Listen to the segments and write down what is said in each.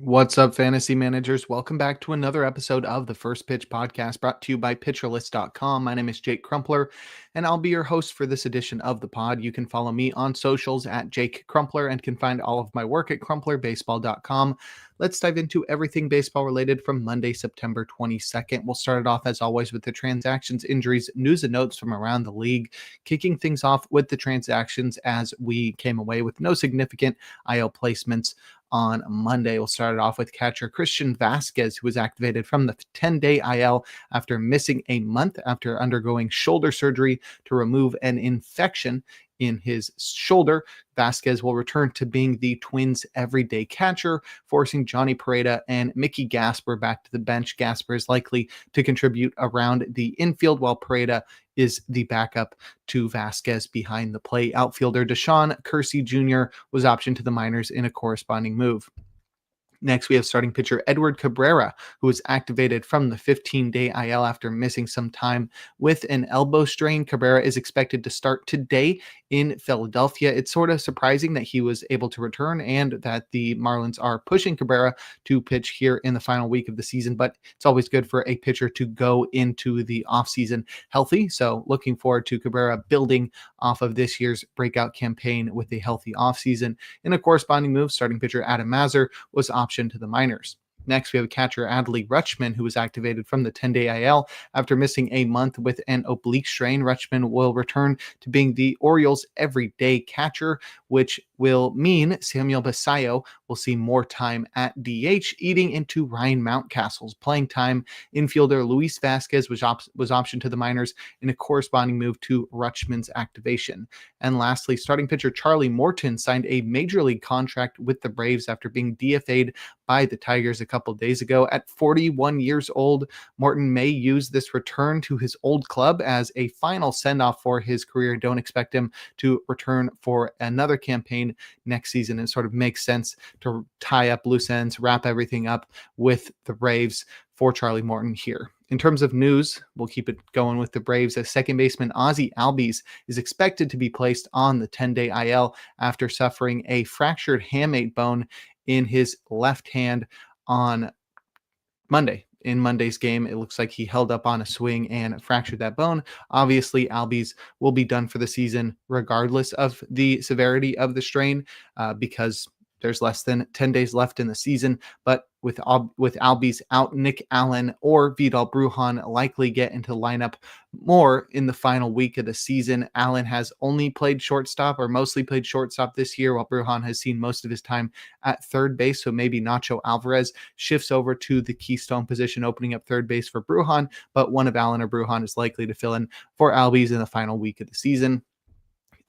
What's up, fantasy managers? Welcome back to another episode of the First Pitch Podcast brought to you by PitcherList.com. My name is Jake Crumpler, and I'll be your host for this edition of the pod. You can follow me on socials at Jake Crumpler and can find all of my work at CrumplerBaseball.com. Let's dive into everything baseball related from Monday, September 22nd. We'll start it off, as always, with the transactions, injuries, news, and notes from around the league. Kicking things off with the transactions as we came away with no significant IL placements on Monday. We'll start it off with catcher Christian Vasquez, who was activated from the 10-day IL after missing a month after undergoing shoulder surgery to remove an infection in his shoulder. Vasquez will return to being the Twins' everyday catcher, forcing Johnny Pereda and Mickey Gasper back to the bench. Gasper is likely to contribute around the infield, while Pereda is the backup to Vasquez behind the plate. Outfielder Deshaun Kersey Jr. was optioned to the minors in a corresponding move. Next, we have starting pitcher Edward Cabrera, who was activated from the 15-day IL after missing some time with an elbow strain. Cabrera is expected to start today in Philadelphia. It's sort of surprising that he was able to return and that the Marlins are pushing Cabrera to pitch here in the final week of the season, but it's always good for a pitcher to go into the offseason healthy. So looking forward to Cabrera building off of this year's breakout campaign with a healthy offseason. In a corresponding move, starting pitcher Adam Mazur was optioned to the minors. Next, we have catcher Adley Rutschman, who was activated from the 10-day IL after missing a month with an oblique strain. Rutschman will return to being the Orioles' everyday catcher, which will mean Samuel Basallo will see more time at DH, eating into Ryan Mountcastle's playing time. Infielder Luis Vasquez was optioned to the minors in a corresponding move to Rutschman's activation. And lastly, starting pitcher Charlie Morton signed a major league contract with the Braves after being DFA'd by the Tigers a couple days ago. At 41 years old, Morton may use this return to his old club as a final send-off for his career. Don't expect him to return for another campaign next season. It sort of makes sense to tie up loose ends, wrap everything up with the Braves for Charlie Morton here. In terms of news, we'll keep it going with the Braves, as second baseman Ozzie Albies is expected to be placed on the 10-day IL after suffering a fractured hamate bone in his left hand on Monday. In Monday's game, it looks like he held up on a swing and fractured that bone. Obviously, Albies will be done for the season regardless of the severity of the strain because there's less than 10 days left in the season. But with Albies out, Nick Allen or Vidal Brujan likely get into the lineup more in the final week of the season. Allen has only played shortstop, or mostly played shortstop this year, while Brujan has seen most of his time at third base. So maybe Nacho Alvarez shifts over to the keystone position, opening up third base for Brujan, but one of Allen or Brujan is likely to fill in for Albies in the final week of the season.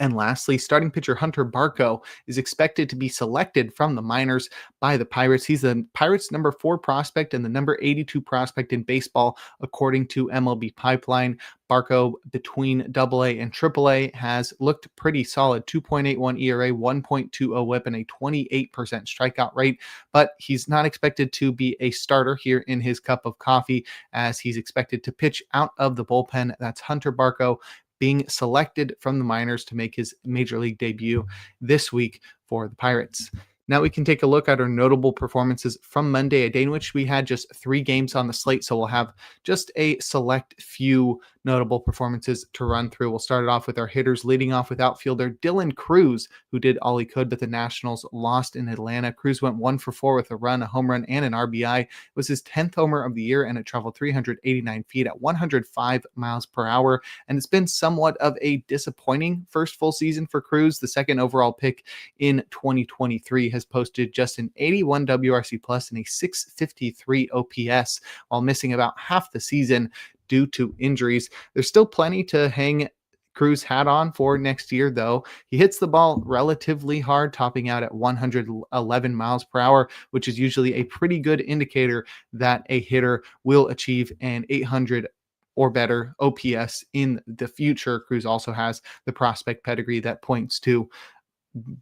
And lastly, starting pitcher Hunter Barco is expected to be selected from the minors by the Pirates. He's the Pirates' number 4 prospect and the number 82 prospect in baseball, according to MLB Pipeline. Barco, between AA and AAA, has looked pretty solid. 2.81 ERA, 1.20 whip, and a 28% strikeout rate. But he's not expected to be a starter here in his cup of coffee, as he's expected to pitch out of the bullpen. That's Hunter Barco being selected from the minors to make his major league debut this week for the Pirates. Now we can take a look at our notable performances from Monday, a day in which we had just 3 games on the slate. So we'll have just a select few notable performances to run through. We'll start it off with our hitters, leading off with outfielder Dylan Cruz, who did all he could, but the Nationals lost in Atlanta. Cruz went 1 for 4 with a run, a home run, and an RBI. It was his 10th homer of the year, and it traveled 389 feet at 105 miles per hour. And it's been somewhat of a disappointing first full season for Cruz. The second overall pick in 2023 has posted just an 81 WRC plus and a 653 OPS while missing about half the season due to injuries. There's still plenty to hang Cruz hat on for next year, though. He hits the ball relatively hard, topping out at 111 miles per hour, which is usually a pretty good indicator that a hitter will achieve an 800 or better OPS in the future. Cruz also has the prospect pedigree that points to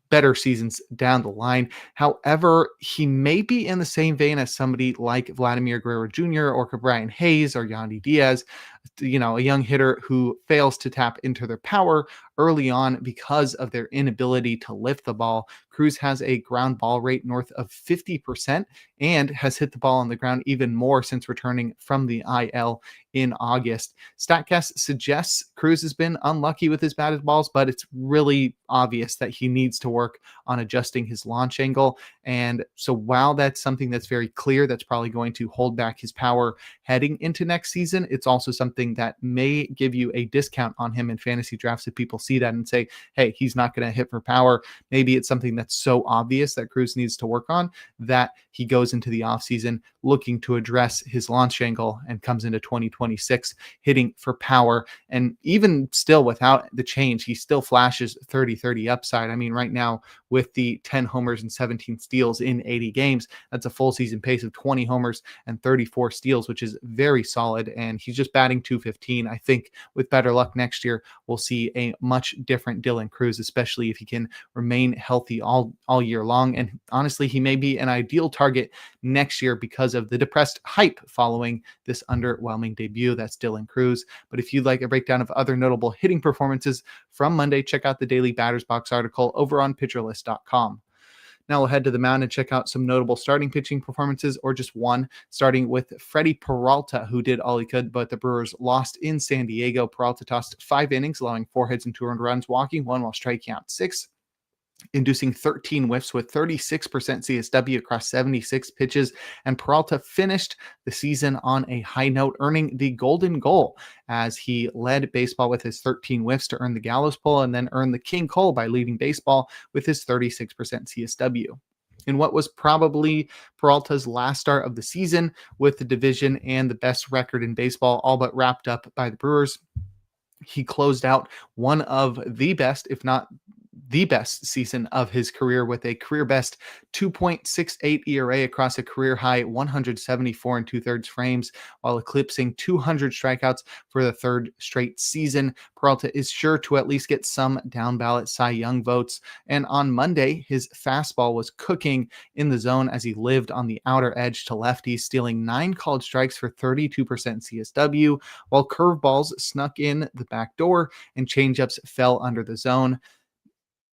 better seasons down the line. However, he may be in the same vein as somebody like Vladimir Guerrero Jr. or Brian Hayes or Yandy Diaz, a young hitter who fails to tap into their power early on because of their inability to lift the ball. Cruz has a ground ball rate north of 50% and has hit the ball on the ground even more since returning from the IL in August. StatCast suggests Cruz has been unlucky with his batted balls, but it's really obvious that he needs to work on adjusting his launch angle. And so while that's something that's very clear, that's probably going to hold back his power heading into next season, it's also something that may give you a discount on him in fantasy drafts if people see that and say, hey, he's not going to hit for power. Maybe it's something that's so obvious that Cruz needs to work on that he goes into the offseason looking to address his launch angle and comes into 2026 hitting for power. And even still without the change, he still flashes 30-30 upside. I mean, right now with the 10 homers and 17 steals in 80 games, that's a full season pace of 20 homers and 34 steals, which is very solid. And he's just batting 215. I think with better luck next year, we'll see a much different Dylan Cruz, especially if he can remain healthy all year long. And honestly, he may be an ideal target next year because of the depressed hype following this underwhelming debut. That's Dylan Cruz. But if you'd like a breakdown of other notable hitting performances from Monday, check out the Daily Batters Box article over on pitcherlist.com. Now we'll head to the mound and check out some notable starting pitching performances, or just one, starting with Freddie Peralta, who did all he could, but the Brewers lost in San Diego. Peralta tossed 5 innings, allowing 4 hits and 2 earned runs, walking 1 while striking out 6. Inducing 13 whiffs with 36% CSW across 76 pitches. And Peralta finished the season on a high note, earning the Golden Goal as he led baseball with his 13 whiffs to earn the Gallows Pole, and then earned the King Cole by leading baseball with his 36% CSW. In what was probably Peralta's last start of the season, with the division and the best record in baseball all but wrapped up by the Brewers, he closed out one of the best, if not the best season of his career with a career best 2.68 ERA across a career high 174 and 2/3 frames, while eclipsing 200 strikeouts for the third straight season. Peralta is sure to at least get some down ballot Cy Young votes. And on Monday, his fastball was cooking in the zone as he lived on the outer edge to lefties, stealing 9 called strikes for 32% CSW, while curveballs snuck in the back door and changeups fell under the zone.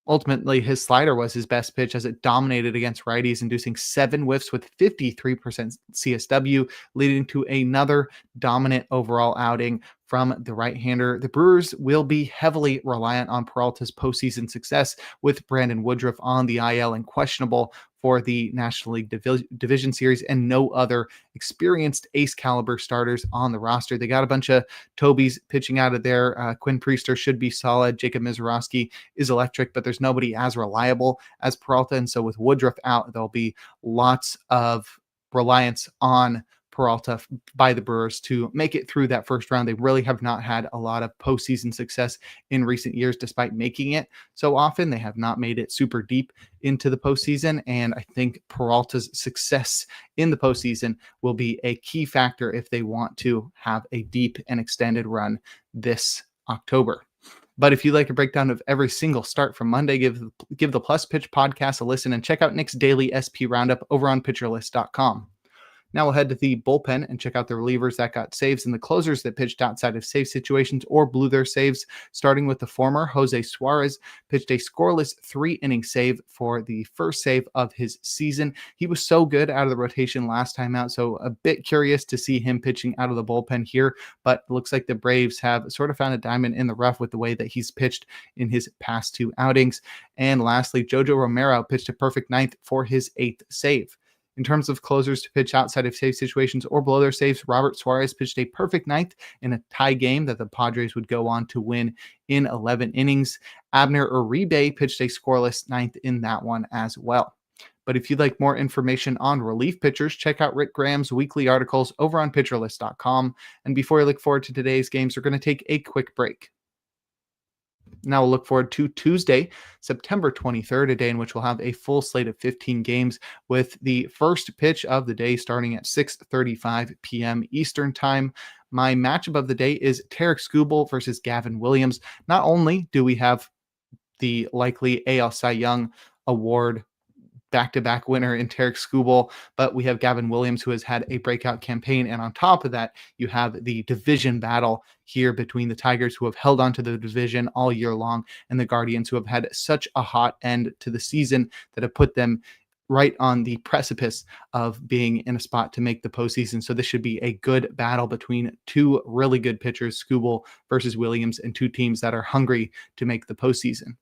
Ultimately, his slider was his best pitch as it dominated against righties, inducing 7 whiffs with 53% CSW, leading to another dominant overall outing from the right-hander. The Brewers will be heavily reliant on Peralta's postseason success, with Brandon Woodruff on the IL and questionable for the National League Division Series, and no other experienced ace caliber starters on the roster. They got a bunch of Tobies pitching out of there. Quinn Priester should be solid. Jacob Mizorowski is electric, but there's nobody as reliable as Peralta. And so with Woodruff out, there'll be lots of reliance on Peralta by the Brewers to make it through that first round. They really have not had a lot of postseason success in recent years, despite making it so often. They have not made it super deep into the postseason. And I think Peralta's success in the postseason will be a key factor if they want to have a deep and extended run this October. But if you like a breakdown of every single start from Monday, give the Plus Pitch podcast a listen and check out Nick's daily SP roundup over on pitcherlist.com. Now we'll head to the bullpen and check out the relievers that got saves and the closers that pitched outside of save situations or blew their saves. Starting with the former, Jose Suarez pitched a scoreless 3-inning save for the first save of his season. He was so good out of the rotation last time out, so a bit curious to see him pitching out of the bullpen here, but it looks like the Braves have sort of found a diamond in the rough with the way that he's pitched in his past 2 outings. And lastly, Jojo Romero pitched a perfect 9th for his 8th save. In terms of closers to pitch outside of save situations or below their saves, Robert Suarez pitched a perfect 9th in a tie game that the Padres would go on to win in 11 innings. Abner Uribe pitched a scoreless 9th in that one as well. But if you'd like more information on relief pitchers, check out Rick Graham's weekly articles over on pitcherlist.com. And before I look forward to today's games, we're going to take a quick break. Now we'll look forward to Tuesday, September 23rd, a day in which we'll have a full slate of 15 games, with the first pitch of the day starting at 6:35 p.m. Eastern Time. My matchup of the day is Tarek Skubal versus Gavin Williams. Not only do we have the likely AL Cy Young Award back-to-back winner in Tarek Skubal, but we have Gavin Williams, who has had a breakout campaign. And on top of that, you have the division battle here between the Tigers, who have held on to the division all year long, and the Guardians, who have had such a hot end to the season that have put them right on the precipice of being in a spot to make the postseason. So this should be a good battle between two really good pitchers, Skubal versus Williams, and two teams that are hungry to make the postseason.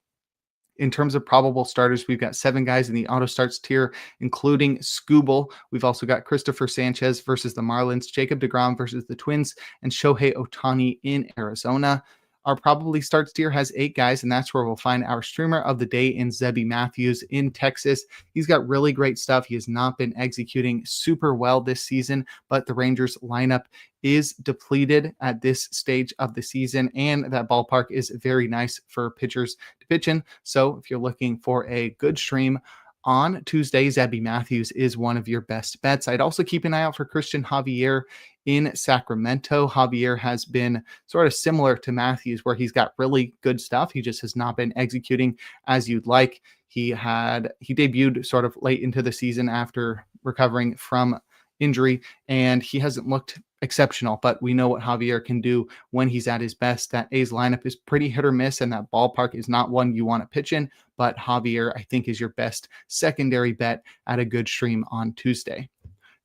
In terms of probable starters, we've got 7 guys in the auto starts tier, including Skubal. We've also got Christopher Sanchez versus the Marlins, Jacob deGrom versus the Twins, and Shohei Ohtani in Arizona. Our probably starts tier has 8 guys, and that's where we'll find our streamer of the day in Zebby Matthews in Texas. He's got really great stuff. He has not been executing super well this season, but the Rangers lineup is depleted at this stage of the season, and that ballpark is very nice for pitchers to pitch in. So if you're looking for a good stream on Tuesday, Zebby Matthews is one of your best bets. I'd also keep an eye out for Christian Javier in Sacramento. Javier has been sort of similar to Matthews, where he's got really good stuff. He just has not been executing as you'd like. He debuted sort of late into the season after recovering from injury, and he hasn't looked exceptional, but we know what Javier can do when he's at his best. That A's lineup is pretty hit or miss, and that ballpark is not one you want to pitch in, but Javier, I think, is your best secondary bet at a good stream on Tuesday.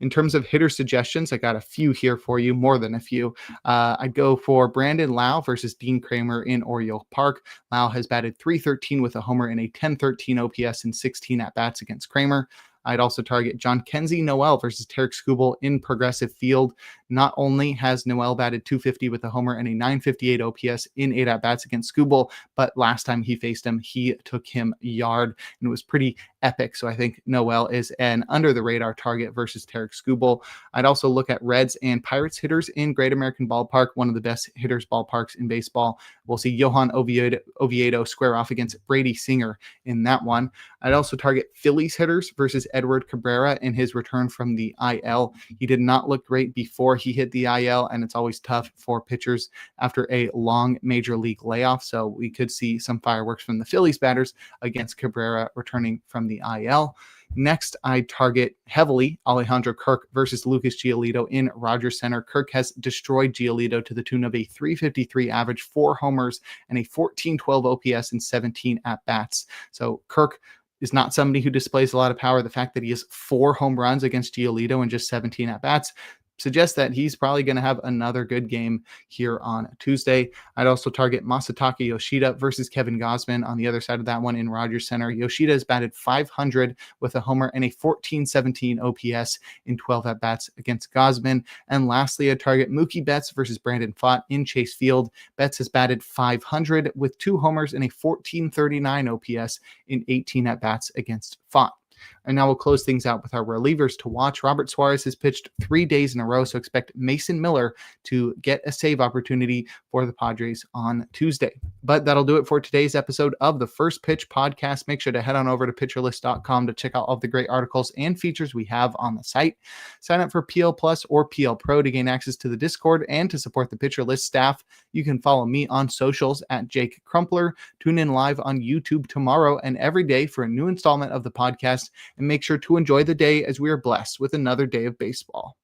In terms of hitter suggestions, I got a few here for you, more than a few. I'd go for Brandon Lau versus Dean Kramer in Oriole Park. Lau has batted .313 with a homer and a .1013 OPS in 16 at-bats against Kramer. I'd also target John Kenzie Noel versus Tarek Skubal in Progressive Field. Not only has Noel batted .250 with a homer and a .958 OPS in 8 at-bats against Skubal, but last time he faced him, he took him yard, and it was pretty epic. So I think Noel is an under-the-radar target versus Tarek Skubal. I'd also look at Reds and Pirates hitters in Great American Ballpark, one of the best hitters ballparks in baseball. We'll see Johan Oviedo square off against Brady Singer in that one. I'd also target Phillies hitters versus Edward Cabrera in his return from the IL. He did not look great before he hit the IL, and it's always tough for pitchers after a long major league layoff. So we could see some fireworks from the Phillies batters against Cabrera returning from the IL. Next, I target heavily Alejandro Kirk versus Lucas Giolito in Rogers Center. Kirk has destroyed Giolito to the tune of a .353 average, 4 homers, and a .1412 OPS in 17 at-bats. So Kirk is not somebody who displays a lot of power. The fact that he has 4 home runs against Giolito in just 17 at-bats suggests that he's probably going to have another good game here on Tuesday. I'd also target Masataka Yoshida versus Kevin Gausman on the other side of that one in Rogers Center. Yoshida has batted .500 with a homer and a .1417 OPS in 12 at-bats against Gausman. And lastly, I target Mookie Betts versus Brandon Pfaadt in Chase Field. Betts has batted .500 with 2 homers and a .1439 OPS in 18 at-bats against Pfaadt. And now we'll close things out with our relievers to watch. Robert Suarez has pitched 3 days in a row, so expect Mason Miller to get a save opportunity for the Padres on Tuesday. But that'll do it for today's episode of the First Pitch Podcast. Make sure to head on over to pitcherlist.com to check out all of the great articles and features we have on the site. Sign up for PL Plus or PL Pro to gain access to the Discord and to support the Pitcher List staff. You can follow me on socials at Jake Crumpler. Tune in live on YouTube tomorrow and every day for a new installment of the podcast. And make sure to enjoy the day as we are blessed with another day of baseball.